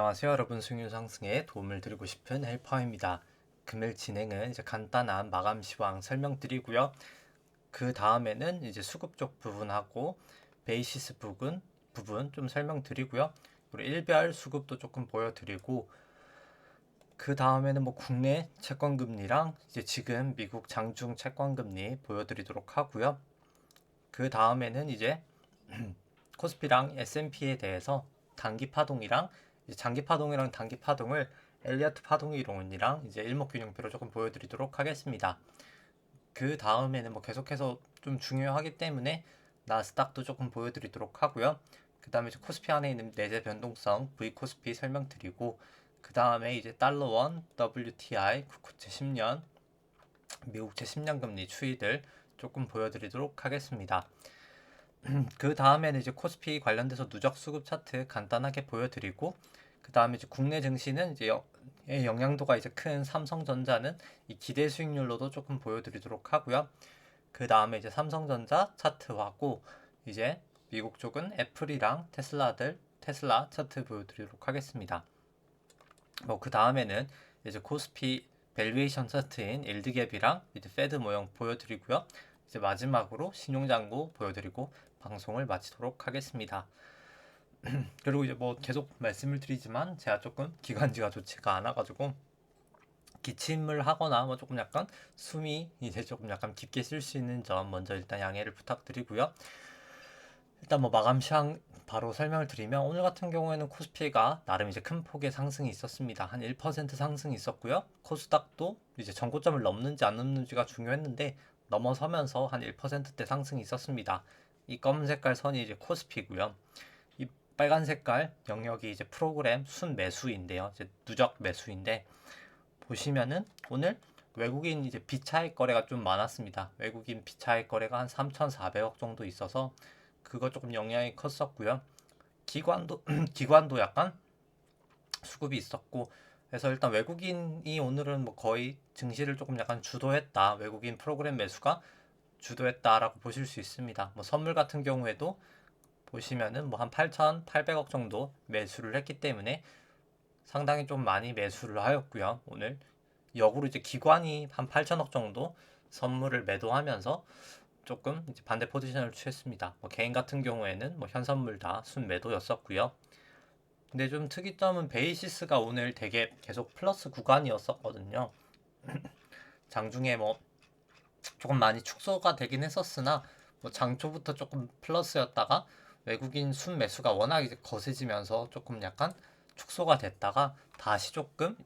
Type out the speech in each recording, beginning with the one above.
안녕하세요 여러분, 수익률 상승에 도움을 드리고 싶은 헬퍼입니다. 금일 진행은 이제 간단한 마감 시황 설명드리고요. 그 다음에는 이제 수급 쪽 부분하고 베이시스 부분 좀 설명드리고요. 그리고 일별 수급도 조금 보여드리고, 그 다음에는 뭐 국내 채권금리랑 이제 지금 미국 장중 채권금리 보여드리도록 하고요. 그 다음에는 이제 코스피랑 S&P에 대해서 단기 파동이랑 이제 장기 파동이랑 단기 파동을 엘리어트 파동 이론이랑 이제 일목균형표로 조금 보여드리도록 하겠습니다. 그 다음에는 뭐 계속해서 좀 중요하기 때문에 나스닥도 조금 보여드리도록 하고요. 그 다음에 이제 코스피 안에 있는 내재 변동성 V 코스피 설명드리고, 그 다음에 이제 달러원, WTI, 국채 10년, 미국채 10년 금리 추이들 조금 보여드리도록 하겠습니다. 그 다음에는 이제 코스피 관련돼서 누적 수급 차트 간단하게 보여드리고, 그 다음에 이제 국내 증시는 이제 영향도가 이제 큰 삼성전자는 이 기대 수익률로도 조금 보여드리도록 하고요. 그 다음에 이제 삼성전자 차트하고 이제 미국 쪽은 애플이랑 테슬라 차트 보여드리도록 하겠습니다. 뭐 그 다음에는 이제 코스피 밸류에이션 차트인 일드갭이랑 이제 페드 모형 보여드리고요. 이제 마지막으로 신용장고 보여드리고 방송을 마치도록 하겠습니다. 그리고 이제 뭐 계속 말씀을 드리지만 제가 조금 기관지가 좋지가 않아가지고 기침을 하거나 뭐 조금 약간 숨이 이제 조금 약간 깊게 쉴 수 있는 점 먼저 일단 양해를 부탁드리고요. 일단 뭐 마감 시황 바로 설명을 드리면, 오늘 같은 경우에는 코스피가 나름 이제 큰 폭의 상승이 있었습니다. 한 1% 상승이 있었고요. 코스닥도 이제 전고점을 넘는지 안 넘는지가 중요했는데 넘어서면서 한 1%대 상승이 있었습니다. 이 검은 색깔 선이 이제 코스피고요. 이 빨간 색깔 영역이 이제 프로그램 순 매수인데요. 이제 누적 매수인데, 보시면은 오늘 외국인 이제 비차익 거래가 좀 많았습니다. 외국인 비차익 거래가 한 3,400억 정도 있어서 그거 조금 영향이 컸었고요. 기관도 기관도 약간 수급이 있었고, 그래서 일단 외국인이 오늘은 뭐 거의 증시를 조금 약간 주도했다, 외국인 프로그램 매수가 주도했다라고 보실 수 있습니다. 뭐 선물 같은 경우에도 보시면은 뭐 한 8,800억 정도 매수를 했기 때문에 상당히 좀 많이 매수를 하였고요. 오늘 역으로 이제 기관이 한 8천억 정도 선물을 매도하면서 조금 이제 반대 포지션을 취했습니다. 뭐 개인 같은 경우에는 뭐 현선물 다 순매도였었고요. 근데 좀 특이점은 베이시스가 오늘 되게 계속 플러스 구간이었었거든요. 장중에 뭐 조금 많이 축소가 되긴 했었으나 뭐 장초부터 조금 플러스였다가 외국인 순매수가 워낙 이제 거세지면서 조금 약간 축소가 됐다가 다시 조금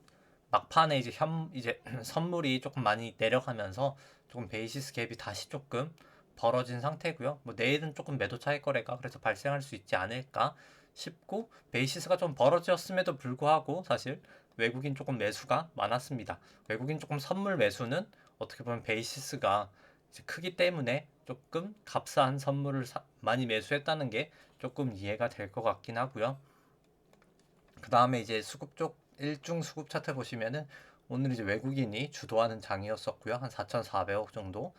막판에 이제 선물이 조금 많이 내려가면서 조금 베이시스 갭이 다시 조금 벌어진 상태고요. 뭐 내일은 조금 매도 차익 거래가 그래서 발생할 수 있지 않을까 싶고, 베이시스가 좀 벌어졌음에도 불구하고 사실 외국인 조금 매수가 많았습니다. 외국인 조금 선물 매수는 어떻게 보면 베이시스가 이제 크기 때문에 조금 값싼 선물을 많이 매수했다는 게 조금 이해가 될 것 같긴 하고요. 그 다음에 이제 수급 쪽 일중 수급 차트 보시면은 오늘 이제 외국인이 주도하는 장이었었고요. 한 4,400억 정도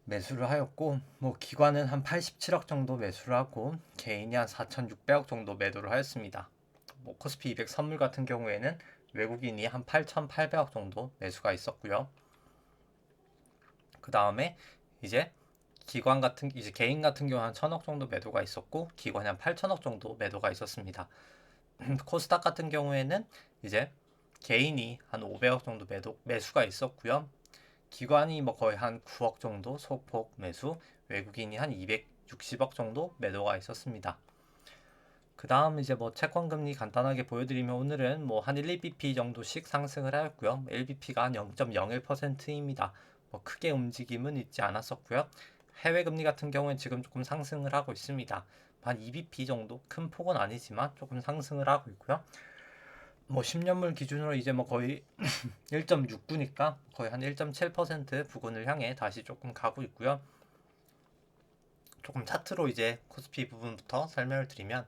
매수를 하였고, 뭐 기관은 한 87억 정도 매수를 하고 개인이 한 4,600억 정도 매도를 하였습니다. 뭐 코스피 200 선물 같은 경우에는 외국인이 한 8,800억 정도 매수가 있었고요. 그 다음에 이제 이제 개인 같은 경우 한 1,000억 정도 매도가 있었고, 기관이 한 8,000억 정도 매도가 있었습니다. 코스닥 같은 경우에는 이제 개인이 한 500억 정도 매수가 있었고요. 기관이 뭐 거의 한 9억 정도 소폭 매수, 외국인이 한 260억 정도 매도가 있었습니다. 그 다음 이제 뭐 채권 금리 간단하게 보여드리면, 오늘은 뭐 한 1, 2bp 정도씩 상승을 하였고요. 1bp가 한 0.01%입니다. 뭐 크게 움직임은 있지 않았었고요. 해외 금리 같은 경우는 지금 조금 상승을 하고 있습니다. 한 2bp 정도, 큰 폭은 아니지만 조금 상승을 하고 있고요. 뭐 10년물 기준으로 이제 뭐 거의 1.69니까 거의 한 1.7% 부근을 향해 다시 조금 가고 있고요. 조금 차트로 이제 코스피 부분부터 설명을 드리면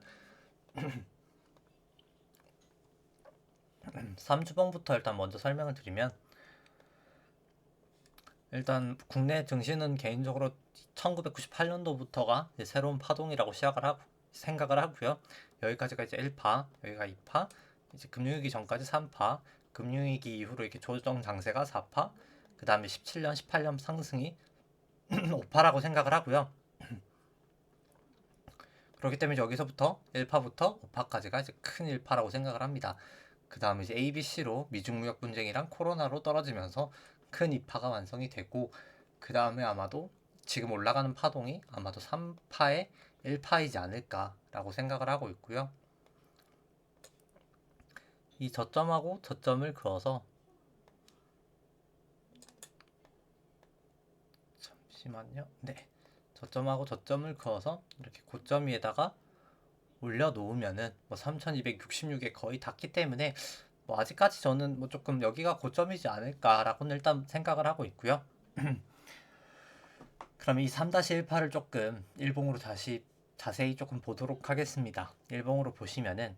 3주봉부터 일단 먼저 설명을 드리면, 일단 국내 증시는 개인적으로 1998년도부터가 새로운 파동이라고 생각을 하고요. 여기까지가 이제 1파, 여기가 2파, 이제 금융위기 전까지 3파, 금융위기 이후로 이렇게 조정 장세가 4파, 그 다음에 17년, 18년 상승이 5파라고 생각을 하고요. 그렇기 때문에 여기서부터 1파부터 5파까지가 이제 큰 1파라고 생각을 합니다. 그 다음에 이제 ABC로 미중무역 분쟁이랑 코로나로 떨어지면서 큰 2파가 완성이 되고, 그 다음에 아마도 지금 올라가는 파동이 아마도 3파의 1파이지 않을까라고 생각을 하고 있고요. 이 저점하고 저점을 그어서, 잠시만요. 네, 저점하고 저점을 그어서 이렇게 고점 위에다가 올려놓으면은 뭐 3266에 거의 닿기 때문에 뭐 아직까지 저는 뭐 조금 여기가 고점이지 않을까라고는 일단 생각을 하고 있고요. 그럼 이 3-1파를 조금 일봉으로 다시 자세히 조금 보도록 하겠습니다. 일봉으로 보시면은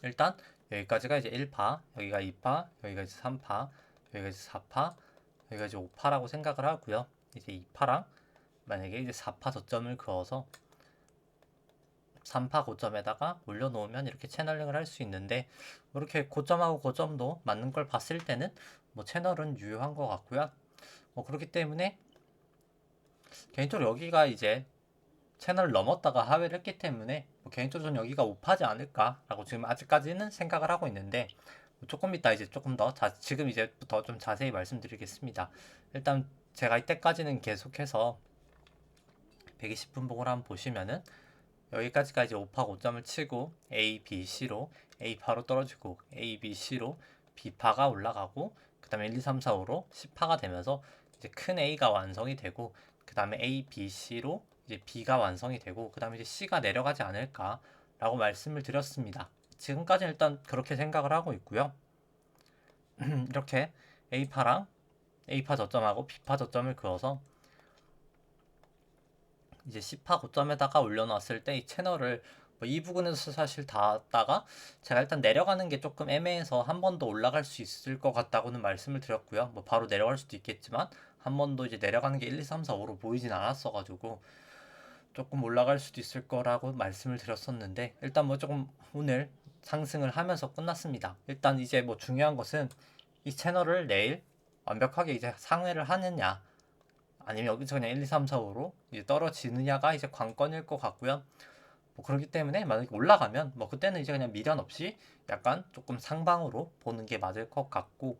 일단 여기까지가 이제 1파, 여기가 2파, 여기가 이제 3파, 여기가 이제 4파, 여기가 이제 5파라고 생각을 하고요. 이제 2파랑 만약에 이제 4파 저점을 그어서 3파 고점에다가 올려놓으면 이렇게 채널링을 할 수 있는데, 이렇게 고점하고 고점도 맞는 걸 봤을 때는 뭐 채널은 유효한 것 같고요. 그렇기 때문에 개인적으로 여기가 이제 채널을 넘었다가 하회를 했기 때문에 뭐 개인적으로 는 여기가 5파지 않을까라고 지금 아직까지는 생각을 하고 있는데, 조금 이따 이제 조금 더 지금 이제부터 좀 자세히 말씀드리겠습니다. 일단 제가 이때까지는 계속해서 120분봉을 한번 보시면은 여기까지가 이제 5파 고점을 치고 A, B, C로 A파로 떨어지고 A, B, C로 B파가 올라가고, 그 다음에 1, 2, 3, 4, 5로 C파가 되면서 이제 큰 A가 완성이 되고, 그 다음에 A, B, C로 이제 B가 완성이 되고, 그 다음에 이제 C가 내려가지 않을까라고 말씀을 드렸습니다. 지금까지는 일단 그렇게 생각을 하고 있고요. 이렇게 A파랑 A파 저점하고 B파 저점을 그어서 이제 C파 고점에다가 올려놨을 때 이 채널을 이 부분에서 사실 닿았다가 제가 일단 내려가는 게 조금 애매해서 한 번 더 올라갈 수 있을 것 같다고는 말씀을 드렸고요. 뭐 바로 내려갈 수도 있겠지만 한 번 더 이제 내려가는 게 1, 2, 3, 4, 5로 보이진 않았어가지고 조금 올라갈 수도 있을 거라고 말씀을 드렸었는데, 일단 뭐 조금 오늘 상승을 하면서 끝났습니다. 일단 이제 뭐 중요한 것은 이 채널을 내일 완벽하게 이제 상회를 하느냐, 아니면 여기서 그냥 1, 2, 3, 4, 5로 이제 떨어지느냐가 이제 관건일 것 같고요. 뭐 그렇기 때문에 만약에 올라가면 뭐 그때는 이제 그냥 미련 없이 약간 조금 상방으로 보는 게 맞을 것 같고,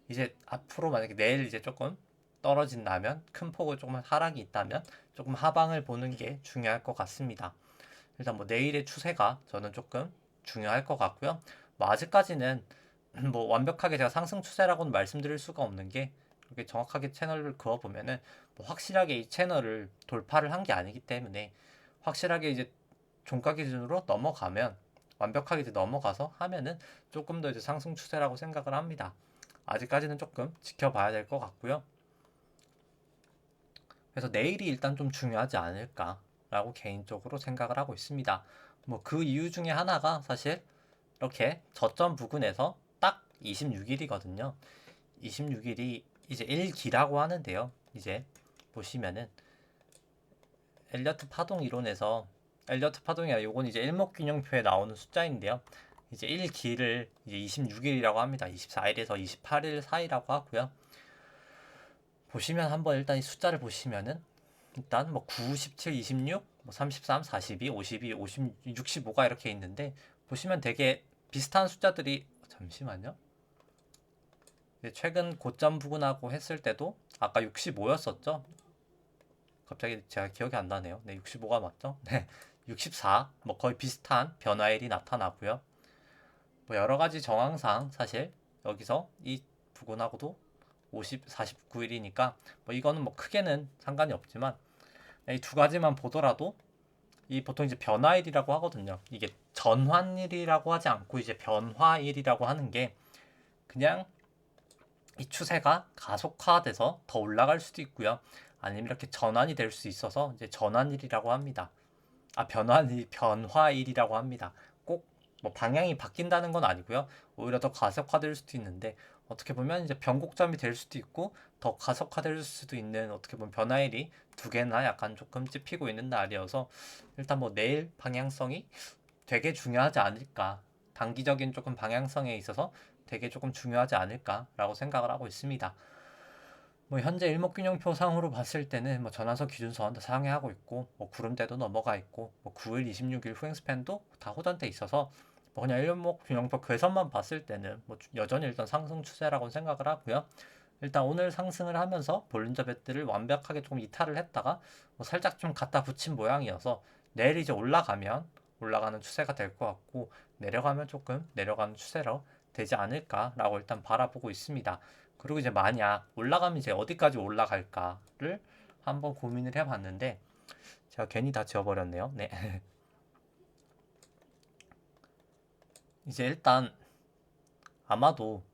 이제 앞으로 만약에 내일 이제 조금 떨어진다면, 큰 폭으로 조금 하락이 있다면 조금 하방을 보는 게 중요할 것 같습니다. 일단 뭐 내일의 추세가 저는 조금 중요할 것 같고요. 뭐 아직까지는 뭐 완벽하게 제가 상승 추세라고는 말씀드릴 수가 없는 게, 이렇게 정확하게 채널을 그어보면은 뭐 확실하게 이 채널을 돌파를 한 게 아니기 때문에, 확실하게 이제 종가 기준으로 넘어가면, 완벽하게 이제 넘어가서 하면은 조금 더 이제 상승 추세라고 생각을 합니다. 아직까지는 조금 지켜봐야 될 것 같고요. 그래서 내일이 일단 좀 중요하지 않을까라고 개인적으로 생각을 하고 있습니다. 뭐 그 이유 중에 하나가 사실 이렇게 저점 부근에서 딱 26일이거든요. 26일이 이제 1기라고 하는데요. 이제 보시면은 엘리어트 파동 이론에서, 엘리어트 파동이 아니라 요건 이제 일목균형표에 나오는 숫자인데요. 이제 1기를 이제 26일이라고 합니다. 24일에서 28일 사이라고 하고요. 보시면 한번 일단 이 숫자를 보시면은 일단 뭐 9, 17, 26, 뭐 33, 42, 52, 50, 65가 이렇게 있는데, 보시면 되게 비슷한 숫자들이, 잠시만요. 최근 고점 부근하고 했을 때도 아까 65였었죠. 갑자기 제가 기억이 안 나네요. 네, 65가 맞죠? 네, 64, 뭐 거의 비슷한 변화일이 나타나고요. 뭐 여러 가지 정황상 사실 여기서 이 부근하고도 49일이니까 뭐 이거는 뭐 크게는 상관이 없지만, 이 두 가지만 보더라도 이 보통 이제 변화일이라고 하거든요. 이게 전환일이라고 하지 않고 이제 변화일이라고 하는 게, 그냥 이 추세가 가속화돼서 더 올라갈 수도 있고요. 아니면 이렇게 전환이 될 수 있어서 이제 전환일이라고 합니다. 변화일이라고 합니다. 꼭 뭐 방향이 바뀐다는 건 아니고요. 오히려 더 가속화될 수도 있는데 어떻게 보면 이제 변곡점이 될 수도 있고 더 가속화될 수도 있는 어떻게 보면 변화일이 두 개나 약간 조금 찝히고 있는 날이어서 일단 뭐 내일 방향성이 되게 중요하지 않을까. 단기적인 조금 방향성에 있어서 되게 조금 중요하지 않을까라고 생각을 하고 있습니다. 뭐 현재 일목균형표상으로 봤을 때는 뭐 전환선 기준선 다 상회하고 있고 뭐 구름대도 넘어가 있고 뭐 9일, 26일 후행 스팬도 다 호전돼 있어서 뭐 그냥 일목균형표 괴선만 봤을 때는 뭐 여전히 일단 상승 추세라고 생각을 하고요. 일단 오늘 상승을 하면서 볼린저 밴드를 완벽하게 조금 이탈을 했다가 뭐 살짝 좀 갖다 붙인 모양이어서 내일 이제 올라가면 올라가는 추세가 될 것 같고 내려가면 조금 내려가는 추세로 되지 않을까라고 일단 바라보고 있습니다. 그리고 이제 만약 올라가면 이제 어디까지 올라갈까를 한번 고민을 해봤는데 제가 괜히 다 지워버렸네요. 네. 이제 일단 아마도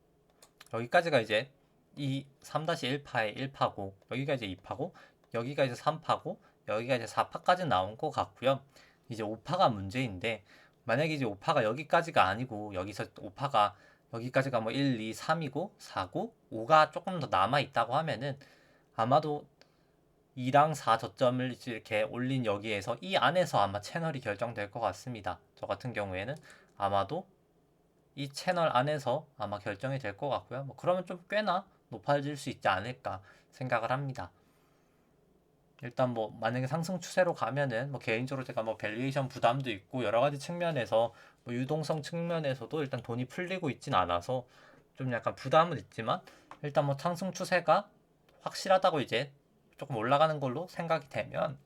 여기까지가 이제 이 3-1파의 1파고 여기가 이제 2파고 여기가 이제 3파고 여기가 이제 4파까지 나온 것 같고요. 이제 5파가 문제인데 만약에 이제 5파가 여기까지가 아니고 여기서 5파가 여기까지가 뭐 1, 2, 3이고 4고 5가 조금 더 남아 있다고 하면은 아마도 2랑 4 저점을 이렇게 올린 여기에서 이 안에서 아마 채널이 결정될 것 같습니다. 저 같은 경우에는 아마도 이 채널 안에서 아마 결정이 될 것 같고요. 뭐 그러면 좀 꽤나 높아질 수 있지 않을까 생각을 합니다. 일단 뭐 만약에 상승 추세로 가면은 뭐 개인적으로 제가 뭐 밸류에이션 부담도 있고 여러 가지 측면에서 뭐 유동성 측면에서도 일단 돈이 풀리고 있진 않아서 좀 약간 부담은 있지만 일단 뭐 상승 추세가 확실하다고 이제 조금 올라가는 걸로 생각이 되면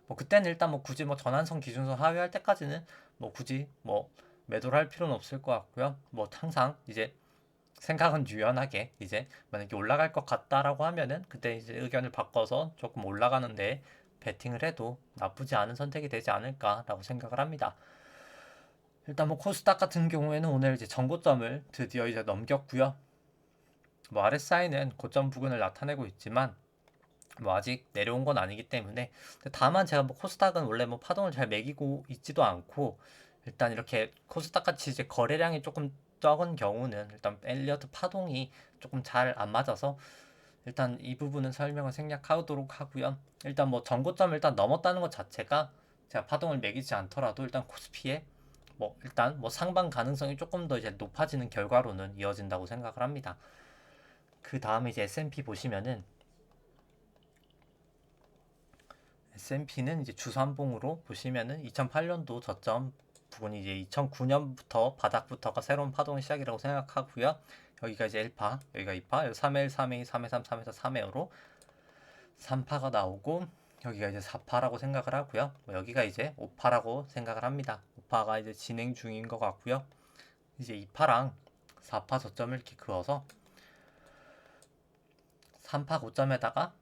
뭐 그때는 일단 뭐 굳이 뭐 전환선 기준선 하회할 때까지는 뭐 굳이 뭐 매도를 할 필요는 없을 것 같고요. 뭐 항상 이제 생각은 유연하게 이제 만약에 올라갈 것 같다라고 하면은 그때 이제 의견을 바꿔서 조금 올라가는데 베팅을 해도 나쁘지 않은 선택이 되지 않을까라고 생각을 합니다. 일단 뭐 코스닥 같은 경우에는 오늘 이제 전고점을 드디어 이제 넘겼고요. 뭐 RSI는 고점 부근을 나타내고 있지만 뭐 아직 내려온 건 아니기 때문에 다만 제가 뭐 코스닥은 원래 뭐 파동을 잘 매기고 있지도 않고 일단 이렇게 코스닥 같이 이제 거래량이 조금 적은 경우는 일단 엘리어트 파동이 조금 잘 안 맞아서 일단 이 부분은 설명을 생략하도록 하고요. 일단 뭐 전고점을 일단 넘었다는 것 자체가 제가 파동을 매기지 않더라도 일단 코스피에 뭐 일단 뭐 상방 가능성이 조금 더 이제 높아지는 결과로는 이어진다고 생각을 합니다. 그 다음에 이제 S&P 보시면은 S&P는 이제 주산봉으로 보시면은 2008년도 저점 부분이 이제 2009년부터 바닥부터가 새로운 파동의 시작이라고 생각하고요. 여기가 이제 1파, 여기가 2파, 여기 3L, 3A, 3회 3, 3에서 3회로 3파가 나오고 여기가 이제 4파라고 생각을 하고요. 여기가 이제 5파라고 생각을 합니다. 5파가 이제 진행 중인 것 같고요. 이제 2파랑 4파 저점을 이렇게 그어서 3파 고점에다가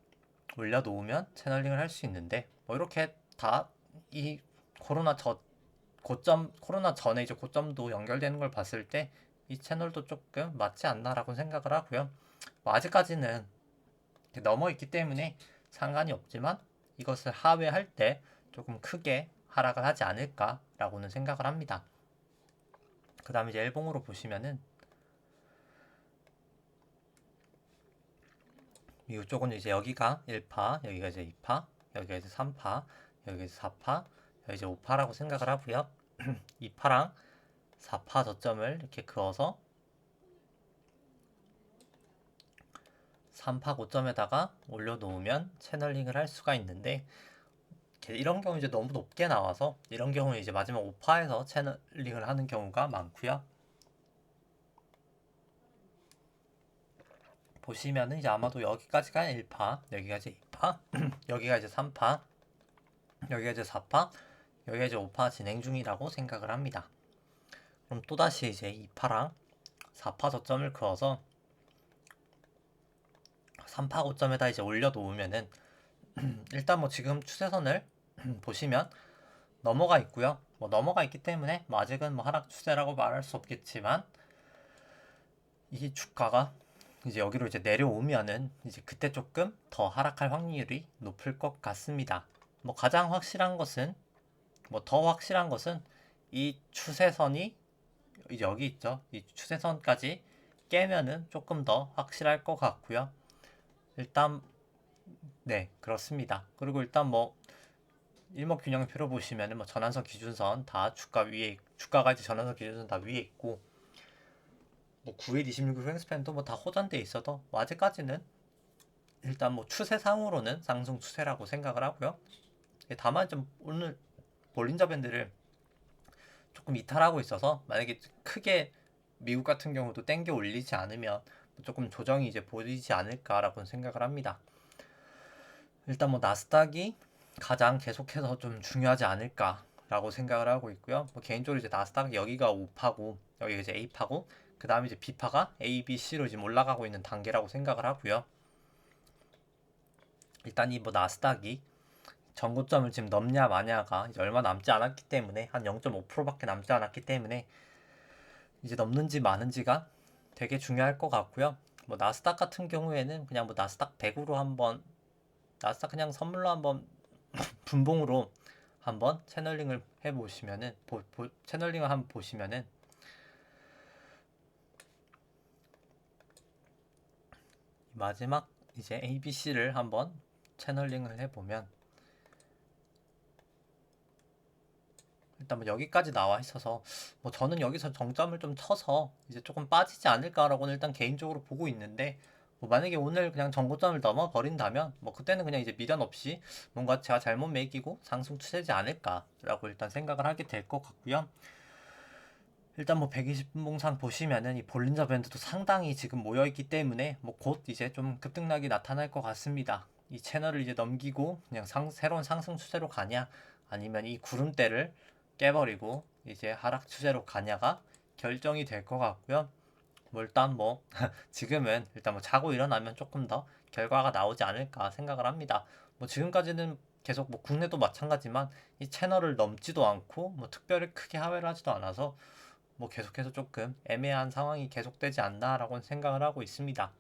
올려놓으면 채널링을 할 수 있는데 뭐 이렇게 다 이 코로나 전에 이제 고점도 연결되는 걸 봤을 때 이 채널도 조금 맞지 않나라고 생각을 하고요. 뭐 아직까지는 넘어 있기 때문에 상관이 없지만 이것을 하회할 때 조금 크게 하락을 하지 않을까라고는 생각을 합니다. 그 다음에 이제 일봉으로 보시면은 이쪽은 이제 여기가 1파, 여기가 이제 2파, 여기가 이제 3파, 여기가 이제 4파, 여기 이제 5파라고 생각을 하고요. 2파랑 4파 저점을 이렇게 그어서 3파 고점에다가 올려놓으면 채널링을 할 수가 있는데 이런 경우 이제 너무 높게 나와서 이런 경우에 이제 마지막 5파에서 채널링을 하는 경우가 많고요. 보시면은 이제 아마도 여기까지가 1파, 여기가 이제 2파, 여기가 이제 3파, 여기가 이제 4파, 여기가 이제 5파 진행 중이라고 생각을 합니다. 그럼 또다시 이제 2파랑 4파 저점을 그어서 3파 고점에다 이제 올려놓으면은 일단 뭐 지금 추세선을 보시면 넘어가 있고요. 뭐 넘어가 있기 때문에 뭐 아직은 뭐 하락 추세라고 말할 수 없겠지만 이 주가가 이제 여기로 이제 내려오면은 이제 그때 조금 더 하락할 확률이 높을 것 같습니다. 뭐 가장 확실한 것은 뭐 더 확실한 것은 이 추세선이 여기 있죠. 이 추세선까지 깨면은 조금 더 확실할 것 같고요. 일단 네, 그렇습니다. 그리고 일단 뭐 일목균형표로 보시면은 뭐 전환선 기준선 다 주가가 이제 전환선 기준선 다 위에 있고, 뭐 9일 26일 횡스팬도 뭐 다 호전돼 있어도 뭐 아직까지는 일단 뭐 추세상으로는 상승 추세라고 생각을 하고요. 다만 좀 오늘 볼린저 밴드를 조금 이탈하고 있어서 만약에 크게 미국 같은 경우도 땡겨 올리지 않으면 조금 조정이 이제 보이지 않을까라고 생각을 합니다. 일단 뭐 나스닥이 가장 계속해서 좀 중요하지 않을까라고 생각을 하고 있고요. 뭐 개인적으로 이제 나스닥 여기가 O파고 여기가 이제 A파고 그 다음에 이제 B파가 A, B, C로 지금 올라가고 있는 단계라고 생각을 하고요. 일단 이 뭐 나스닥이 전고점을 지금 넘냐 마냐가 이제 얼마 남지 않았기 때문에 한 0.5%밖에 남지 않았기 때문에 이제 넘는지 마는지가 되게 중요할 것 같고요. 뭐 나스닥 같은 경우에는 그냥 뭐 나스닥 100으로 한번 나스닥 그냥 선물로 한번 분봉으로 한번 채널링을 해보시면은 채널링을 한번 보시면은 마지막 이제 ABC를 한번 채널링을 해보면 일단 뭐 여기까지 나와 있어서 뭐 저는 여기서 정점을 좀 쳐서 이제 조금 빠지지 않을까라고는 일단 개인적으로 보고 있는데, 뭐 만약에 오늘 그냥 정고점을 넘어 버린다면 뭐 그때는 그냥 이제 미련 없이 뭔가 제가 잘못 매기고 상승 추세지 않을까라고 일단 생각을 하게 될 것 같고요. 일단 뭐 120분봉상 보시면은 이 볼린저 밴드도 상당히 지금 모여 있기 때문에 뭐 곧 이제 좀 급등락이 나타날 것 같습니다. 이 채널을 이제 넘기고 그냥 새로운 상승 추세로 가냐, 아니면 이 구름대를 깨버리고 이제 하락 추세로 가냐가 결정이 될 것 같고요. 뭐 일단 뭐 지금은 일단 뭐 자고 일어나면 조금 더 결과가 나오지 않을까 생각을 합니다. 뭐 지금까지는 계속 뭐 국내도 마찬가지지만 이 채널을 넘지도 않고 뭐 특별히 크게 하회를 하지도 않아서 뭐 계속해서 조금 애매한 상황이 계속되지 않나라고 생각을 하고 있습니다.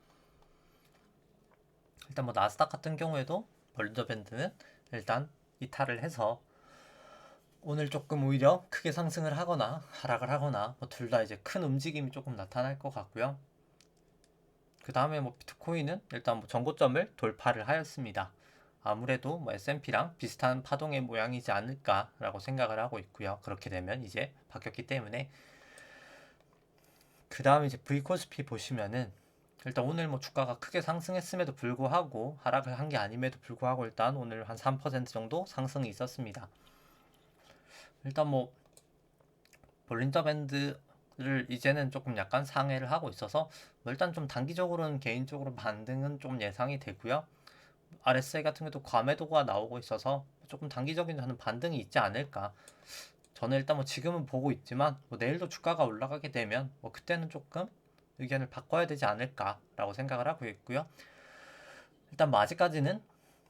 일단 뭐 나스닥 같은 경우에도 볼린저 밴드는 일단 이탈을 해서 오늘 조금 오히려 크게 상승을 하거나 하락을 하거나 뭐 둘 다 이제 큰 움직임이 조금 나타날 것 같고요. 그 다음에 뭐 비트코인은 일단 뭐 전고점을 돌파를 하였습니다. 아무래도 뭐 S&P랑 비슷한 파동의 모양이지 않을까라고 생각을 하고 있고요. 그렇게 되면 이제 바뀌었기 때문에 그 다음에 이제 V코스피 보시면은 일단 오늘 뭐 주가가 크게 상승했음에도 불구하고 하락을 한 게 아님에도 불구하고 일단 오늘 한 3% 정도 상승이 있었습니다. 일단 뭐 볼린저 밴드를 이제는 조금 약간 상회를 하고 있어서 뭐 일단 좀 단기적으로는 개인적으로 반등은 좀 예상이 되고요. RSI 같은 경우도 과매도가 나오고 있어서 조금 단기적인 저는 반등이 있지 않을까. 저는 일단 뭐 지금은 보고 있지만 뭐 내일도 주가가 올라가게 되면 뭐 그때는 조금 의견을 바꿔야 되지 않을까라고 생각을 하고 있고요. 일단 뭐 아직까지는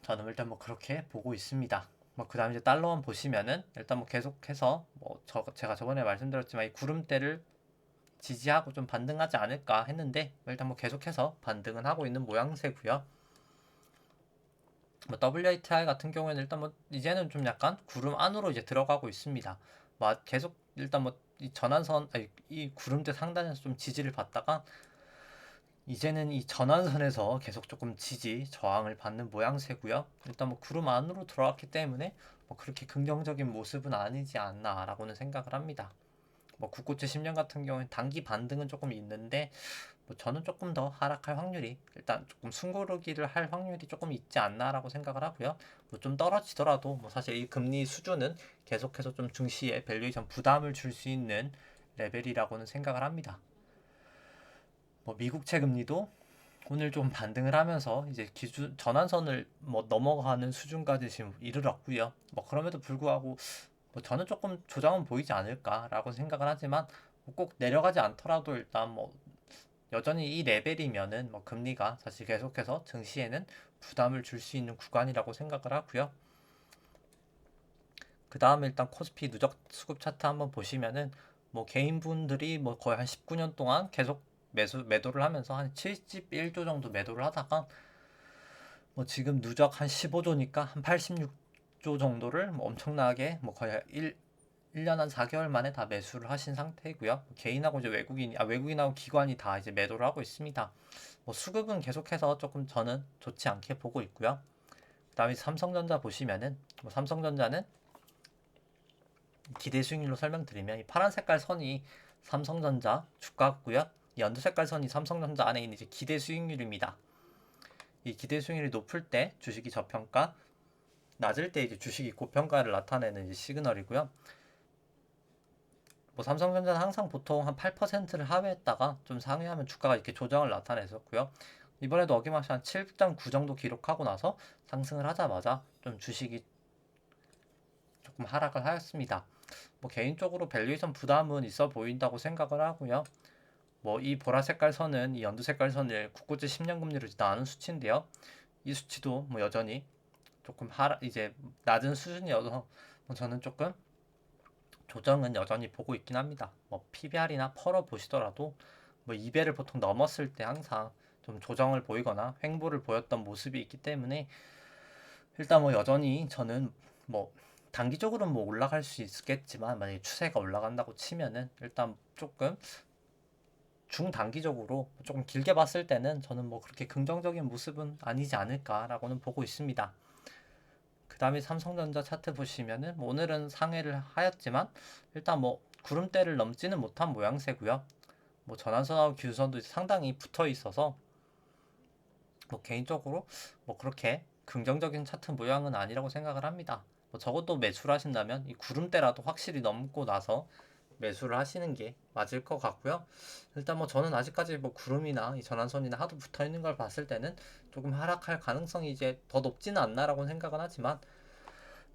저는 일단 뭐 그렇게 보고 있습니다. 뭐 그다음에 이제 달러원 보시면은 일단 뭐 계속해서 뭐 제가 저번에 말씀드렸지만 이 구름대를 지지하고 좀 반등하지 않을까 했는데 일단 뭐 계속해서 반등은 하고 있는 모양새고요. 뭐 WTI 같은 경우에는 일단 뭐 이제는 좀 약간 구름 안으로 이제 들어가고 있습니다. 뭐 계속 일단 뭐 이 전환선 이 구름대 상단에서 좀 지지를 받다가 이제는 이 전환선에서 계속 조금 지지 저항을 받는 모양새고요. 일단 뭐 구름 안으로 들어왔기 때문에 뭐 그렇게 긍정적인 모습은 아니지 않나라고는 생각을 합니다. 뭐 국고채 10년 같은 경우는 단기 반등은 조금 있는데 뭐 저는 조금 더 하락할 확률이 일단 조금 숨고르기를 할 확률이 조금 있지 않나라고 생각을 하고요. 뭐 좀 떨어지더라도 뭐 사실 이 금리 수준은 계속해서 좀 증시에 밸류에이션 부담을 줄 수 있는 레벨이라고는 생각을 합니다. 뭐 미국채 금리도 오늘 좀 반등을 하면서 이제 기준 전환선을 뭐 넘어가는 수준까지 지금 이르렀고요. 뭐 그럼에도 불구하고 뭐 저는 조금 조정은 보이지 않을까라고 생각을 하지만 뭐꼭 내려가지 않더라도 일단 뭐 여전히 이 레벨이면은 뭐 금리가 사실 계속해서 증시에는 부담을 줄 수 있는 구간이라고 생각을 하고요. 그 다음에 일단 코스피 누적 수급 차트 한번 보시면은 뭐 개인분들이 뭐 거의 한 19년 동안 계속 매도를 하면서 한 71조 정도 매도를 하다가 뭐 지금 누적 한 15조니까 한 86조 정도를 뭐 엄청나게 뭐 거의 1년 한 4개월 만에 다 매수를 하신 상태이고요. 개인하고 이제 외국인하고 기관이 다 이제 매도를 하고 있습니다. 뭐 수급은 계속해서 조금 저는 좋지 않게 보고 있고요. 그다음에 삼성전자 보시면은 뭐 삼성전자는 기대 수익률로 설명드리면 이 파란 색깔 선이 삼성전자 주가고요. 이 연두 색깔 선이 삼성전자 안에 있는 이제 기대 수익률입니다. 이 기대 수익률이 높을 때 주식이 저평가, 낮을 때 이제 주식이 고평가를 나타내는 이제 시그널이고요. 뭐 삼성전자는 항상 보통 한 8%를 하회했다가 좀 상회하면 주가가 이렇게 조정을 나타냈었고요. 이번에도 어김없이 한 7.9 정도 기록하고 나서 상승을 하자마자 좀 주식이 조금 하락을 하였습니다. 뭐 개인적으로 밸류에이션 부담은 있어 보인다고 생각을 하고요. 뭐 이 보라 색깔 선은 이 연두 색깔 선을 국고채 10년 금리로 나눈 수치인데요. 이 수치도 뭐 여전히 조금 이제 낮은 수준이어서 뭐 저는 조금 조정은 여전히 보고 있긴 합니다. 뭐 PBR이나 펄어 보시더라도 뭐 2배를 보통 넘었을 때 항상 좀 조정을 보이거나 횡보를 보였던 모습이 있기 때문에 일단 뭐 여전히 저는 뭐 단기적으로는 뭐 올라갈 수 있겠지만 만약에 추세가 올라간다고 치면은 일단 조금 중단기적으로 조금 길게 봤을 때는 저는 뭐 그렇게 긍정적인 모습은 아니지 않을까라고는 보고 있습니다. 그 다음에 삼성전자 차트 보시면은 뭐 오늘은 상회를 하였지만 일단 뭐 구름대를 넘지는 못한 모양새고요. 뭐 전환선하고 기준선도 상당히 붙어 있어서 뭐 개인적으로 뭐 그렇게 긍정적인 차트 모양은 아니라고 생각을 합니다. 뭐 적어도 매수를 하신다면 이 구름대라도 확실히 넘고 나서 매수를 하시는 게 맞을 것 같고요. 일단 뭐 저는 아직까지 뭐 구름이나 이 전환선이나 하도 붙어 있는 걸 봤을 때는 조금 하락할 가능성이 이제 더 높지는 않나라고 생각은 하지만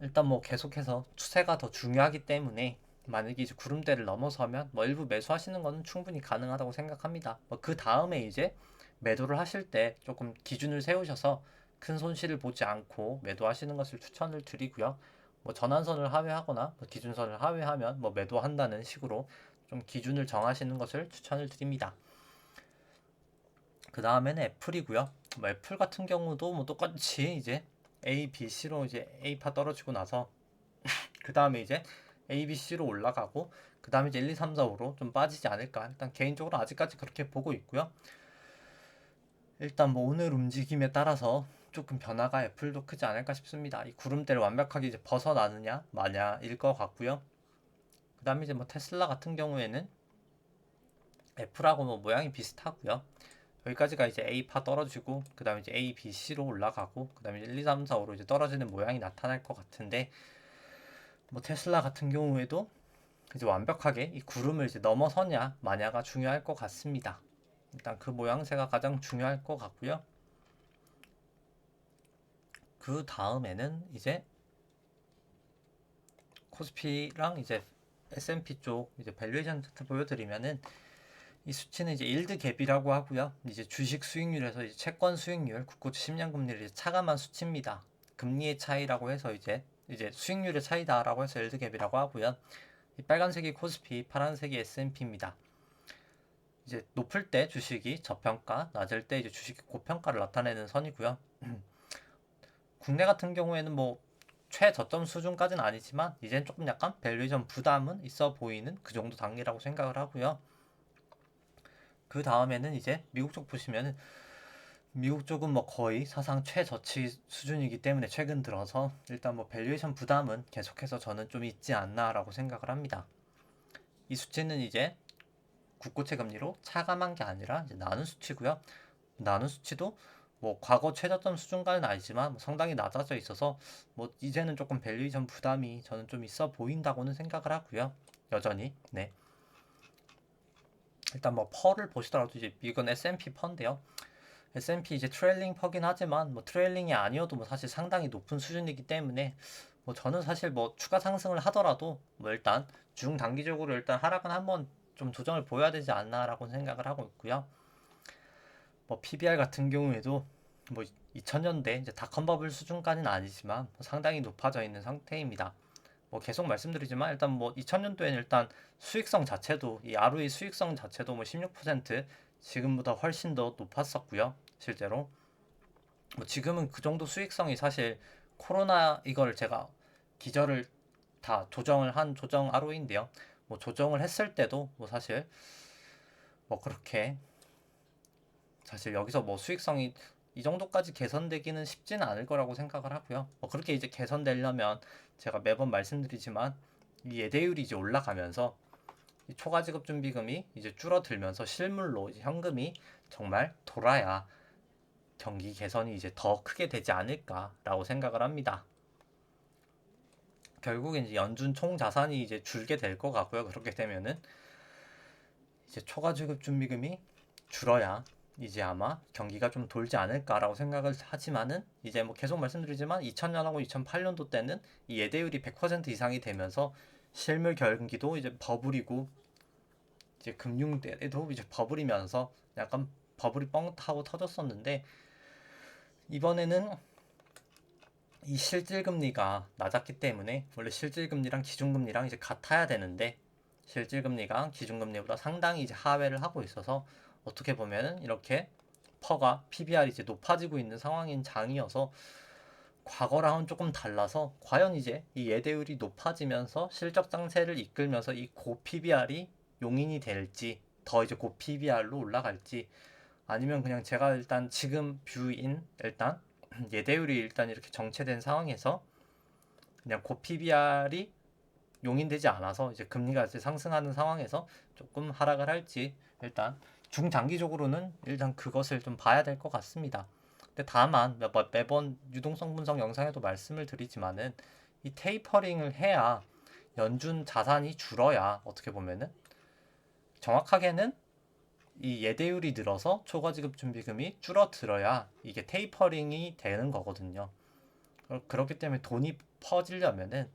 일단 뭐 계속해서 추세가 더 중요하기 때문에 만약에 이제 구름대를 넘어서면 뭐 일부 매수하시는 거는 충분히 가능하다고 생각합니다. 뭐 그 다음에 이제 매도를 하실 때 조금 기준을 세우셔서 큰 손실을 보지 않고 매도하시는 것을 추천을 드리고요. 뭐 전환선을 하회하거나 뭐 기준선을 하회하면 뭐 매도한다는 식으로 좀 기준을 정하시는 것을 추천을 드립니다. 그 다음에는 애플이고요. 뭐 애플 같은 경우도 뭐 똑같이 이제 A, B, C로 이제 A파 떨어지고 나서 그 다음에 이제 A, B, C로 올라가고 그 다음에 이제 1, 2, 3, 4, 5로 좀 빠지지 않을까. 일단 개인적으로 아직까지 그렇게 보고 있고요. 일단 뭐 오늘 움직임에 따라서 조금 변화가 애플도 크지 않을까 싶습니다. 이 구름대를 완벽하게 이제 벗어나느냐 마냐일 것 같고요. 그 다음에 이제 뭐 테슬라 같은 경우에는 애플하고 뭐 모양이 비슷하고요. 여기까지가 이제 A파 떨어지고 그 다음에 이제 A, B, C로 올라가고 그 다음에 1, 2, 3, 4, 5로 이제 떨어지는 모양이 나타날 것 같은데 뭐 테슬라 같은 경우에도 이제 완벽하게 이 구름을 이제 넘어서냐 마냐가 중요할 것 같습니다. 일단 그 모양새가 가장 중요할 것 같고요. 그 다음에는 이제 코스피랑 이제 S&P 쪽 이제 밸류에이션 차트 보여드리면은 이 수치는 이제 일드 갭이라고 하고요. 이제 주식 수익률에서 이제 채권 수익률, 국고채 10년 금리를 차감한 수치입니다. 금리의 차이라고 해서 이제 수익률의 차이다라고 해서 일드 갭이라고 하고요. 이 빨간색이 코스피, 파란색이 S&P입니다. 이제 높을 때 주식이 저평가, 낮을 때 이제 주식이 고평가를 나타내는 선이고요. 국내 같은 경우에는 뭐 최저점 수준까지는 아니지만 이젠 조금 약간 밸류에이션 부담은 있어 보이는 그 정도 단계라고 생각을 하고요. 그 다음에는 이제 미국 쪽 보시면은 미국 쪽은 뭐 거의 사상 최저치 수준이기 때문에 최근 들어서 일단 뭐 밸류에이션 부담은 계속해서 저는 좀 있지 않나라고 생각을 합니다. 이 수치는 이제 국고채 금리로 차감한 게 아니라 이제 나눈 수치고요. 나눈 수치도 뭐 과거 최저점 수준까지는 아니지만 뭐 상당히 낮아져 있어서 뭐 이제는 조금 밸류에이션 부담이 저는 좀 있어 보인다고는 생각을 하고요. 여전히 네. 일단 뭐 펄을 보시더라도 이제 이건 S&P 펀데요. S&P 이제 트레일링 퍼긴 하지만 뭐 트레일링이 아니어도 뭐 사실 상당히 높은 수준이기 때문에 뭐 저는 사실 뭐 추가 상승을 하더라도 뭐 일단 중단기적으로 일단 하락은 한번 좀 조정을 보여야 되지 않나라고 생각을 하고 있고요. 뭐 PBR 같은 경우에도 뭐 2000년대 이제 닷컴 버블 수준까지는 아니지만 뭐 상당히 높아져 있는 상태입니다. 뭐 계속 말씀드리지만 일단 뭐 2000년도에는 일단 수익성 자체도 이 ROE 수익성 자체도 뭐 16% 지금보다 훨씬 더 높았었고요. 실제로 뭐 지금은 그 정도 수익성이 사실 코로나 이걸 제가 기저를 다 조정을 한 조정 ROE인데요. 뭐 조정을 했을 때도 뭐 사실 뭐 그렇게 사실 여기서 뭐 수익성이 이 정도까지 개선되기는 쉽지는 않을 거라고 생각을 하고요. 뭐 그렇게 이제 개선되려면 제가 매번 말씀드리지만 이 예대율이 이제 올라가면서 이 초과지급준비금이 이제 줄어들면서 실물로 이제 현금이 정말 돌아야 경기 개선이 이제 더 크게 되지 않을까라고 생각을 합니다. 결국 이제 연준 총 자산이 이제 줄게 될 것 같고요. 그렇게 되면은 이제 초과지급준비금이 줄어야 이제 아마 경기가 좀 돌지 않을까라고 생각을 하지만은 이제 뭐 계속 말씀드리지만 2000년하고 2008년도 때는 이 예대율이 100% 이상이 되면서 실물 경기도 이제 버블이고 이제 금융때에도 이제 버블이면서 약간 버블이 뻥 타고 터졌었는데 이번에는 이 실질금리가 낮았기 때문에 원래 실질금리랑 기준금리랑 이제 같아야 되는데 실질금리가 기준금리보다 상당히 이제 하회를 하고 있어서 어떻게 보면은 이렇게 퍼가 PBR이 이제 높아지고 있는 상황인 장이어서 과거랑은 조금 달라서 과연 이제 이 예대율이 높아지면서 실적 장세를 이끌면서 이 고 PBR이 용인이 될지 더 이제 고 PBR로 올라갈지 아니면 그냥 제가 일단 지금 뷰인 일단 예대율이 일단 이렇게 정체된 상황에서 그냥 고 PBR이 용인되지 않아서 이제 금리가 이제 상승하는 상황에서 조금 하락을 할지 일단 중장기적으로는 일단 그것을 좀 봐야 될 것 같습니다. 근데 다만 매번 유동성 분석 영상에도 말씀을 드리지만은 이 테이퍼링을 해야 연준 자산이 줄어야 어떻게 보면은 정확하게는 이 예대율이 늘어서 초과지급 준비금이 줄어들어야 이게 테이퍼링이 되는 거거든요. 그렇기 때문에 돈이 퍼지려면은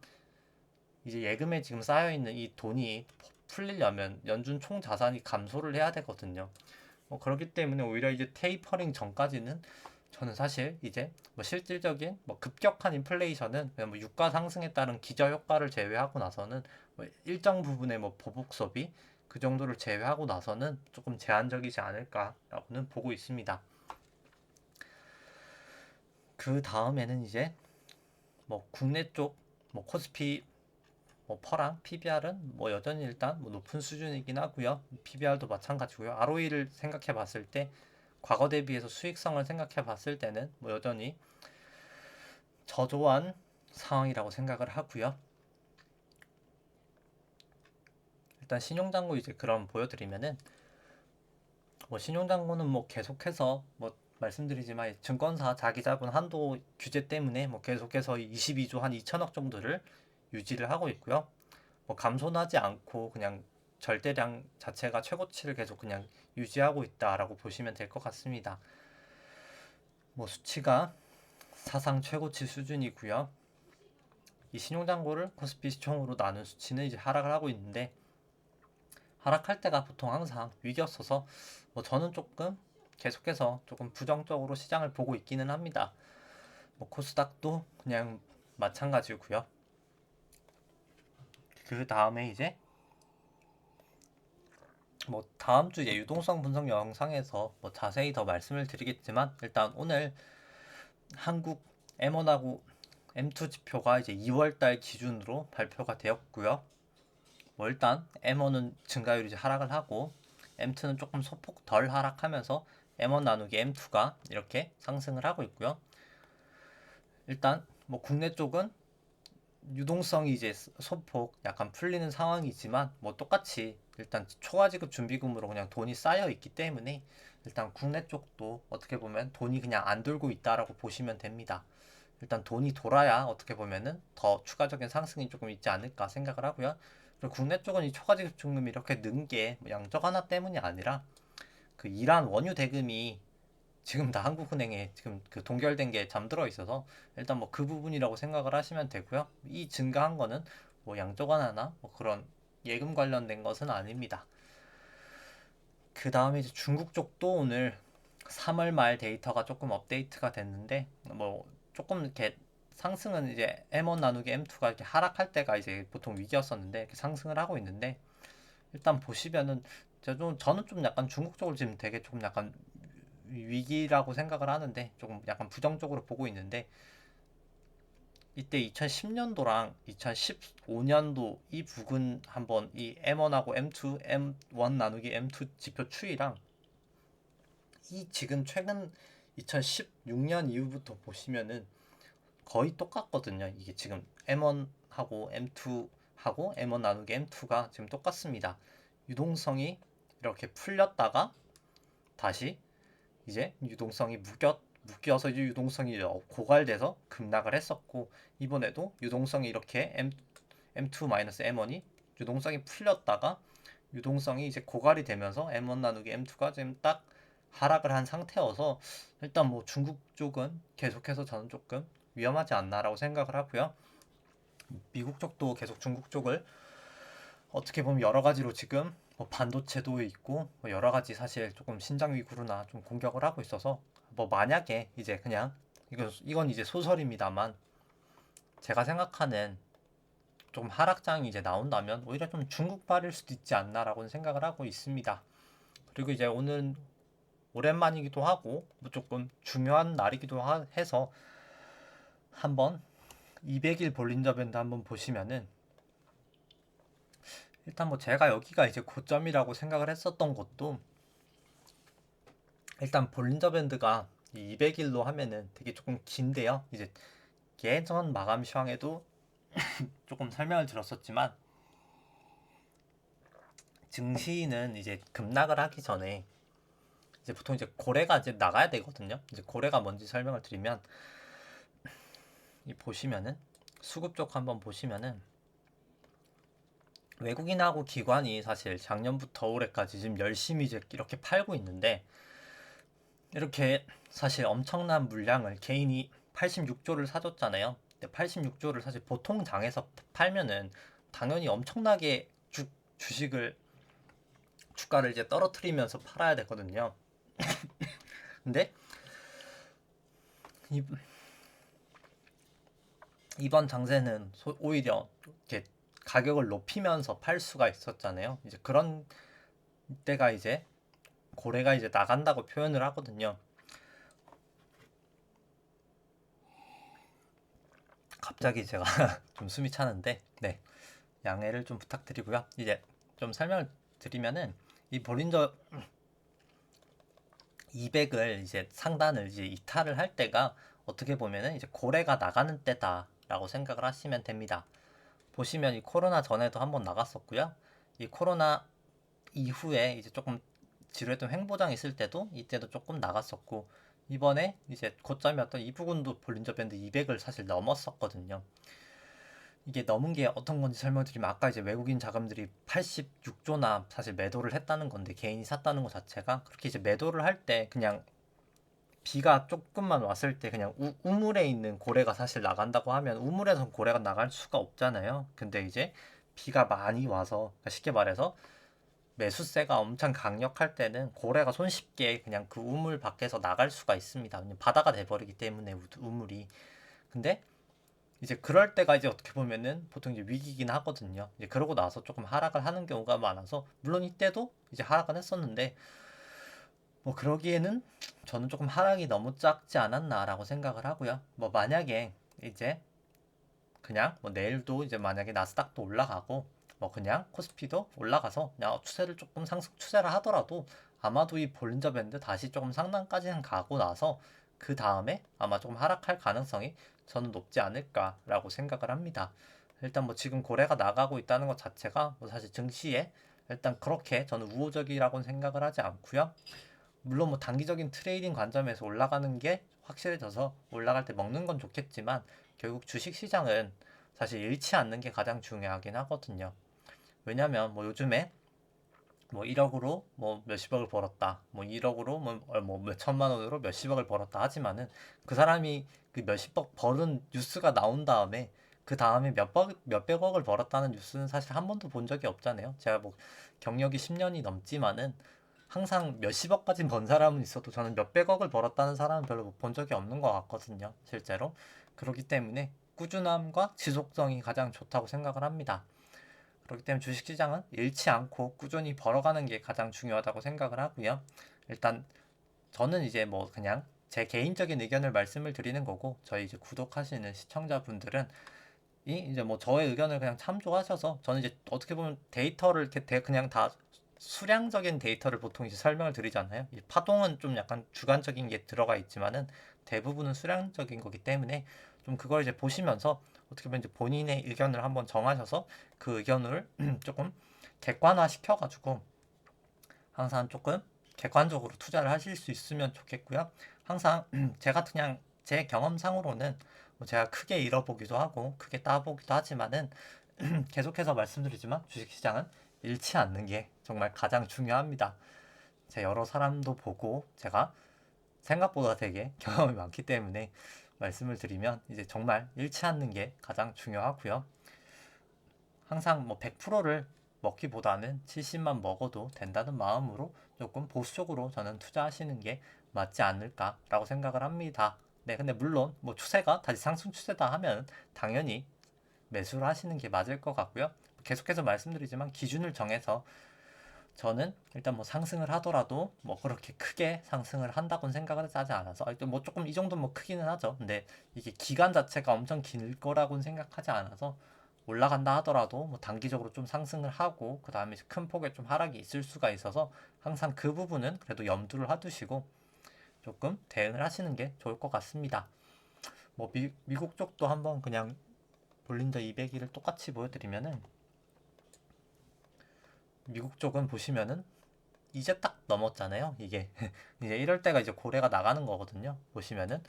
이제 예금에 지금 쌓여 있는 이 돈이 풀리려면 연준 총 자산이 감소를 해야 되거든요. 그렇기 때문에 오히려 이제 테이퍼링 전까지는 저는 사실 이제 뭐 실질적인 뭐 급격한 인플레이션은 그냥 뭐 유가 상승에 따른 기저 효과를 제외하고 나서는 뭐 일정 부분의 뭐 보복 소비 그 정도를 제외하고 나서는 조금 제한적이지 않을까라고는 보고 있습니다. 그 다음에는 이제 뭐 국내 쪽 뭐 코스피 뭐 퍼랑 PBR은 뭐 여전히 일단 뭐 높은 수준이긴 하고요. PBR도 마찬가지고요. ROE를 생각해 봤을 때 과거 대비해서 수익성을 생각해 봤을 때는 뭐 여전히 저조한 상황이라고 생각을 하고요. 일단 신용잔고 이제 그럼 보여드리면은 뭐 신용잔고는 뭐 계속해서 뭐 말씀드리지만 증권사 자기자본 한도 규제 때문에 뭐 계속해서 22조 한 2천억 정도를 유지를 하고 있고요. 뭐 감소하지 않고 그냥 절대량 자체가 최고치를 계속 그냥 유지하고 있다라고 보시면 될 것 같습니다. 뭐 수치가 사상 최고치 수준이고요. 이 신용잔고를 코스피 시총으로 나눈 수치는 이제 하락을 하고 있는데 하락할 때가 보통 항상 위기였어서 뭐 저는 조금 계속해서 조금 부정적으로 시장을 보고 있기는 합니다. 뭐 코스닥도 그냥 마찬가지고요. 그 다음에 이제 뭐 다음 주 유동성 분석 영상에서 뭐 자세히 더 말씀을 드리겠지만 일단 오늘 한국 M1하고 M2 지표가 이제 2월달 기준으로 발표가 되었고요. 뭐 일단 M1은 증가율이 이제 하락을 하고 M2는 조금 소폭 덜 하락하면서 M1 나누기 M2가 이렇게 상승을 하고 있고요. 일단 뭐 국내 쪽은 유동성이 이제 소폭 약간 풀리는 상황이지만 뭐 똑같이 일단 초과지급 준비금으로 그냥 돈이 쌓여 있기 때문에 일단 국내 쪽도 어떻게 보면 돈이 그냥 안 돌고 있다라고 보시면 됩니다. 일단 돈이 돌아야 어떻게 보면은 더 추가적인 상승이 조금 있지 않을까 생각을 하고요. 그리고 국내 쪽은 이 초과지급 준금이 이렇게 는 게 양적 하나 때문이 아니라 그 이란 원유 대금이 지금 다 한국은행에 지금 그 동결된 게 잠들어 있어서 일단 뭐 그 부분이라고 생각을 하시면 되고요. 이 증가한 거는 뭐 양적 완화나 뭐 그런 예금 관련된 것은 아닙니다. 그 다음에 이제 중국 쪽도 오늘 3월 말 데이터가 조금 업데이트가 됐는데 뭐 조금 이렇게 상승은 이제 M1 나누기 M2가 이렇게 하락할 때가 이제 보통 위기였었는데 이렇게 상승을 하고 있는데 일단 보시면은 저는 좀 약간 중국 쪽을 지금 되게 조금 약간 위기라고 생각을 하는데 조금 약간 부정적으로 보고 있는데 이때 2010년도랑 2015년도 이 부근 한번 이 M1하고 M2, M1 나누기 M2 지표 추이랑 이 지금 최근 2016년 이후부터 보시면은 거의 똑같거든요. 이게 지금 M1하고 M2하고 M1 나누기 M2가 지금 똑같습니다. 유동성이 이렇게 풀렸다가 다시 이제 유동성이 묶여서 이제 유동성이 고갈돼서 급락을 했었고, 이번에도 유동성이 이렇게 M2-M1이 유동성이 풀렸다가 유동성이 이제 고갈이 되면서 M1 나누기 M2가 지금 딱 하락을 한 상태여서, 일단 뭐 중국 쪽은 계속해서 저는 조금 위험하지 않나라고 생각을 하고요. 미국 쪽도 계속 중국 쪽을 어떻게 보면 여러 가지로 지금 뭐 반도체도 있고 뭐 여러 가지 사실 조금 신장 위구르나 좀 공격을 하고 있어서, 뭐 만약에 이제 그냥 이건 이제 소설입니다만 제가 생각하는 좀 하락장이 이제 나온다면 오히려 좀 중국발일 수도 있지 않나라고 생각을 하고 있습니다. 그리고 이제 오늘 오랜만이기도 하고 뭐 조금 중요한 날이기도 해서 한번 200일 볼린저 밴드 한번 보시면은, 일단 뭐 제가 여기가 이제 고점이라고 생각을 했었던 것도, 일단 볼린저 밴드가 200일로 하면은 되게 조금 긴데요. 이제 예전 마감 시황에도 조금 설명을 드렸었지만, 증시는 이제 급락을 하기 전에 이제 보통 이제 고래가 이제 나가야 되거든요. 이제 고래가 뭔지 설명을 드리면, 이 보시면은 수급 쪽 한번 보시면은 외국인하고 기관이 사실 작년부터 올해까지 지금 열심히 이제 이렇게 팔고 있는데, 이렇게 사실 엄청난 물량을 개인이 86조를 사줬잖아요. 근데 86조를 사실 보통 장에서 팔면은 당연히 엄청나게 주가를 이제 떨어뜨리면서 팔아야 되거든요. 근데 이번 장세는 오히려 이렇게 가격을 높이면서 팔 수가 있었잖아요. 이제 그런 때가 이제 고래가 이제 나간다고 표현을 하거든요. 갑자기 제가 좀 숨이 차는데, 네, 양해를 좀 부탁드리고요. 이제 좀 설명을 드리면은, 이 볼린저 200을 이제 상단을 이제 이탈을 할 때가 어떻게 보면은 이제 고래가 나가는 때다라고 생각을 하시면 됩니다. 보시면 이 코로나 전에도 한번 나갔었고요. 이 코로나 이후에 이제 조금 지루했던 횡보장 있을 때도 이때도 조금 나갔었고, 이번에 이제 고점이었던 이 부분도 볼린저 밴드 200을 사실 넘었었거든요. 이게 넘은 게 어떤 건지 설명드리면, 아까 이제 외국인 자금들이 86조나 사실 매도를 했다는 건데, 개인이 샀다는 것 자체가, 그렇게 이제 매도를 할 때 그냥 비가 조금만 왔을 때 그냥 우물에 있는 고래가 사실 나간다고 하면 우물에서 고래가 나갈 수가 없잖아요. 근데 이제 비가 많이 와서, 그러니까 쉽게 말해서 매수세가 엄청 강력할 때는 고래가 손쉽게 그냥 그 우물 밖에서 나갈 수가 있습니다. 그냥 바다가 돼버리기 때문에 우물이. 근데 이제 그럴 때가 이제 어떻게 보면은 보통 이제 위기긴 하거든요. 이제 그러고 나서 조금 하락을 하는 경우가 많아서, 물론 이때도 이제 하락은 했었는데, 뭐 그러기에는 저는 조금 하락이 너무 작지 않았나라고 생각을 하고요. 뭐 만약에 이제 그냥 뭐 내일도 이제 만약에 나스닥도 올라가고 뭐 그냥 코스피도 올라가서 그냥 추세를 조금 상승 추세를 하더라도, 아마도 이 볼린저 밴드 다시 조금 상단까지는 가고 나서 그 다음에 아마 조금 하락할 가능성이 저는 높지 않을까라고 생각을 합니다. 일단 뭐 지금 고래가 나가고 있다는 것 자체가 뭐 사실 증시에 일단 그렇게 저는 우호적이라고는 생각을 하지 않고요. 물론 뭐 단기적인 트레이딩 관점에서 올라가는 게 확실해져서 올라갈 때 먹는 건 좋겠지만, 결국 주식 시장은 사실 잃지 않는 게 가장 중요하긴 하거든요. 왜냐면 뭐 요즘에 뭐 1억으로 뭐 몇십억을 벌었다, 뭐 1억으로 뭐 몇천만 원으로 몇십억을 벌었다 하지만은, 그 사람이 그 몇십억 벌은 뉴스가 나온 다음에 그 다음에 몇백억을 벌었다는 뉴스는 사실 한 번도 본 적이 없잖아요. 제가 뭐 경력이 10년이 넘지만은 항상 몇십억까지 번 사람은 있어도 저는 몇백억을 벌었다는 사람은 별로 못 본 적이 없는 것 같거든요, 실제로. 그렇기 때문에 꾸준함과 지속성이 가장 좋다고 생각을 합니다. 그렇기 때문에 주식시장은 잃지 않고 꾸준히 벌어가는 게 가장 중요하다고 생각을 하고요. 일단 저는 이제 뭐 그냥 제 개인적인 의견을 말씀을 드리는 거고, 저희 이제 구독하시는 시청자분들은 이제 뭐 저의 의견을 그냥 참조하셔서, 저는 이제 어떻게 보면 데이터를 이렇게 그냥 다 수량적인 데이터를 보통 이제 설명을 드리잖아요. 이 파동은 좀 약간 주관적인 게 들어가 있지만은 대부분은 수량적인 거기 때문에 좀 그걸 이제 보시면서 어떻게 보면 이제 본인의 의견을 한번 정하셔서 그 의견을 조금 객관화 시켜가지고 항상 조금 객관적으로 투자를 하실 수 있으면 좋겠고요. 항상 제가 그냥 제 경험상으로는 뭐 제가 크게 잃어보기도 하고 크게 따보기도 하지만은 계속해서 말씀드리지만 주식시장은 잃지 않는 게 정말 가장 중요합니다. 제 여러 사람도 보고 제가 생각보다 되게 경험이 많기 때문에 말씀을 드리면 이제 정말 잃지 않는 게 가장 중요하고요. 항상 뭐 100%를 먹기보다는 70만 먹어도 된다는 마음으로 조금 보수적으로 저는 투자하시는 게 맞지 않을까라고 생각을 합니다. 네, 근데 물론 뭐 추세가 다시 상승 추세다 하면 당연히 매수를 하시는 게 맞을 것 같고요. 계속해서 말씀드리지만 기준을 정해서 저는 일단 뭐 상승을 하더라도 뭐 그렇게 크게 상승을 한다고는 생각을 하지 않아서 일단 뭐 조금 이 정도 뭐 크기는 하죠. 근데 이게 기간 자체가 엄청 길 거라고는 생각하지 않아서 올라간다 하더라도 뭐 단기적으로 좀 상승을 하고 그 다음에 큰 폭의 좀 하락이 있을 수가 있어서 항상 그 부분은 그래도 염두를 해두시고 조금 대응을 하시는 게 좋을 것 같습니다. 뭐 미국 쪽도 한번 그냥 볼린저 200일을 똑같이 보여드리면은 미국 쪽은 보시면은 이제 딱 넘었잖아요. 이게 이제 이럴 때가 이제 고래가 나가는 거거든요. 보시면은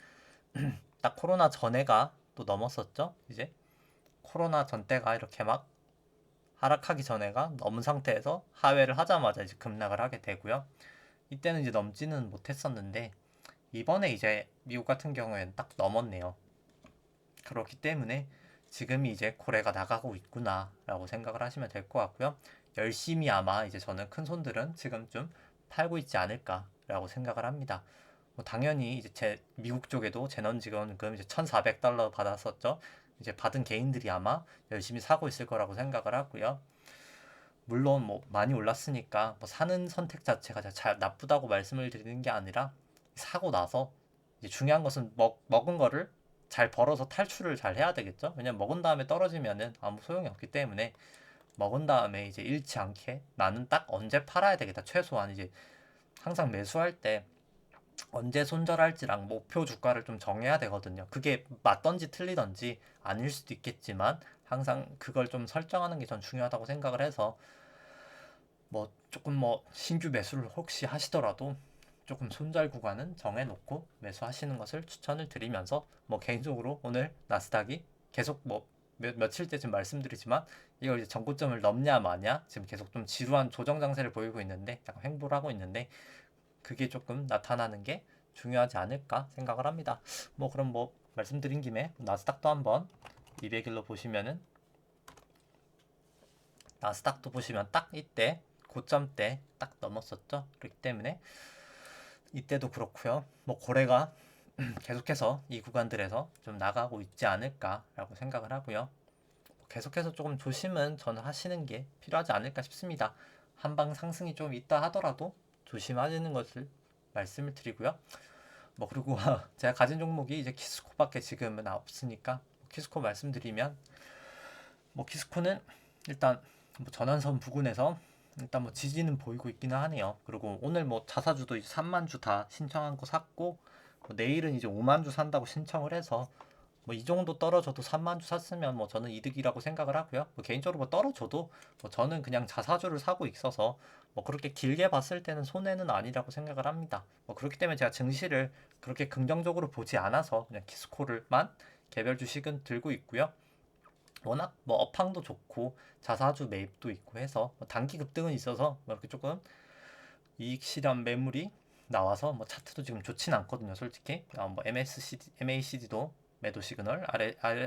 딱 코로나 전에가 또 넘었었죠. 이제 코로나 전 때가 이렇게 막 하락하기 전에가 넘은 상태에서 하회를 하자마자 이제 급락을 하게 되고요. 이때는 이제 넘지는 못했었는데 이번에 이제 미국 같은 경우에는 딱 넘었네요. 그렇기 때문에 지금이 이제 고래가 나가고 있구나라고 생각을 하시면 될 것 같고요. 열심히 아마 이제 저는 큰 손들은 지금쯤 팔고 있지 않을까라고 생각을 합니다. 뭐 당연히 이제 제 미국 쪽에도 재난지원금 이제 1,400달러 받았었죠. 이제 받은 개인들이 아마 열심히 사고 있을 거라고 생각을 하고요. 물론 뭐 많이 올랐으니까 뭐 사는 선택 자체가 잘 나쁘다고 말씀을 드리는 게 아니라 사고 나서 이제 중요한 것은 먹은 거를 잘 벌어서 탈출을 잘 해야 되겠죠. 왜냐면 먹은 다음에 떨어지면은 아무 소용이 없기 때문에 먹은 다음에 이제 잃지 않게 나는 딱 언제 팔아야 되겠다. 최소한 이제 항상 매수할 때 언제 손절할지랑 목표 주가를 좀 정해야 되거든요. 그게 맞던지 틀리던지 아닐 수도 있겠지만 항상 그걸 좀 설정하는 게 전 중요하다고 생각을 해서 뭐 조금 뭐 신규 매수를 혹시 하시더라도 조금 손절 구간은 정해놓고 매수하시는 것을 추천을 드리면서 뭐 개인적으로 오늘 나스닥이 계속 뭐 며칠째 지금 말씀드리지만 이걸 이제 전고점을 넘냐 마냐 지금 계속 좀 지루한 조정 장세를 보이고 있는데 약간 횡보를 하고 있는데 그게 조금 나타나는 게 중요하지 않을까 생각을 합니다. 뭐 그럼 뭐 말씀드린 김에 나스닥도 한번 200일로 보시면은 나스닥도 보시면 딱 이때 고점 때 딱 넘었었죠. 그렇기 때문에 이때도 그렇고요. 뭐 고래가 계속해서 이 구간들에서 좀 나가고 있지 않을까라고 생각을 하고요. 계속해서 조금 조심은 저는 하시는 게 필요하지 않을까 싶습니다. 한방 상승이 좀 있다 하더라도 조심하시는 것을 말씀을 드리고요. 뭐 그리고 제가 가진 종목이 이제 키스코밖에 지금은 없으니까 키스코 말씀드리면 뭐 키스코는 일단 뭐 전환선 부근에서 일단 뭐 지지는 보이고 있기는 하네요. 그리고 오늘 뭐 자사주도 이제 3만 주 다 신청한 거 샀고 뭐 내일은 이제 5만 주 산다고 신청을 해서 뭐 이 정도 떨어져도 3만 주 샀으면 뭐 저는 이득이라고 생각을 하고요. 뭐 개인적으로 뭐 떨어져도 뭐 저는 그냥 자사주를 사고 있어서 뭐 그렇게 길게 봤을 때는 손해는 아니라고 생각을 합니다. 뭐 그렇기 때문에 제가 증시를 그렇게 긍정적으로 보지 않아서 그냥 키스코를만 개별 주식은 들고 있고요. 워낙 뭐 업황도 좋고 자사주 매입도 있고 해서 뭐 단기 급등은 있어서 뭐 이렇게 조금 이익 실현 매물이 나와서 뭐 차트도 지금 좋진 않거든요, 솔직히. 뭐 MACD도 매도 시그널,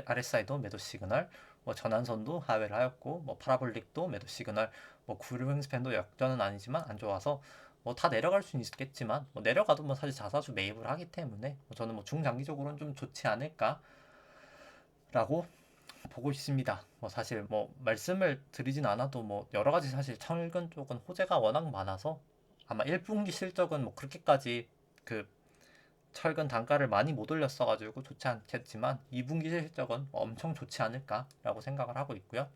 RSI도 매도 시그널, 뭐 전환선도 하회를 하였고, 뭐 파라볼릭도 매도 시그널, 뭐 구름스팬도 역전은 아니지만 안 좋아서 뭐 다 내려갈 수는 있겠지만 뭐 내려가도 뭐 사실 자사주 매입을 하기 때문에 뭐 저는 뭐 중장기적으로는 좀 좋지 않을까라고 보고 있습니다. 뭐 사실 뭐 말씀을 드리진 않아도 뭐 여러 가지 사실 철근 쪽은 호재가 워낙 많아서 아마 1분기 실적은 뭐 그렇게까지 그 철근 단가를 많이 못 올렸어가지고 좋지 않겠지만 2분기 실적은 엄청 좋지 않을까라고 생각을 하고 있고요.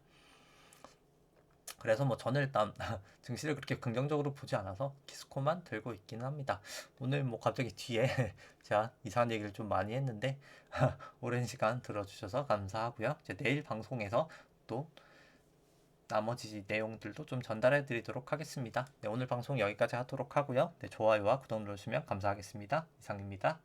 그래서 뭐 저는 일단 증시를 그렇게 긍정적으로 보지 않아서 키스코만 들고 있기는 합니다. 오늘 뭐 갑자기 뒤에 제가 이상한 얘기를 좀 많이 했는데 오랜 시간 들어주셔서 감사하고요. 이제 내일 방송에서 또 나머지 내용들도 좀 전달해 드리도록 하겠습니다. 네, 오늘 방송 여기까지 하도록 하고요. 네, 좋아요와 구독 눌러주시면 감사하겠습니다. 이상입니다.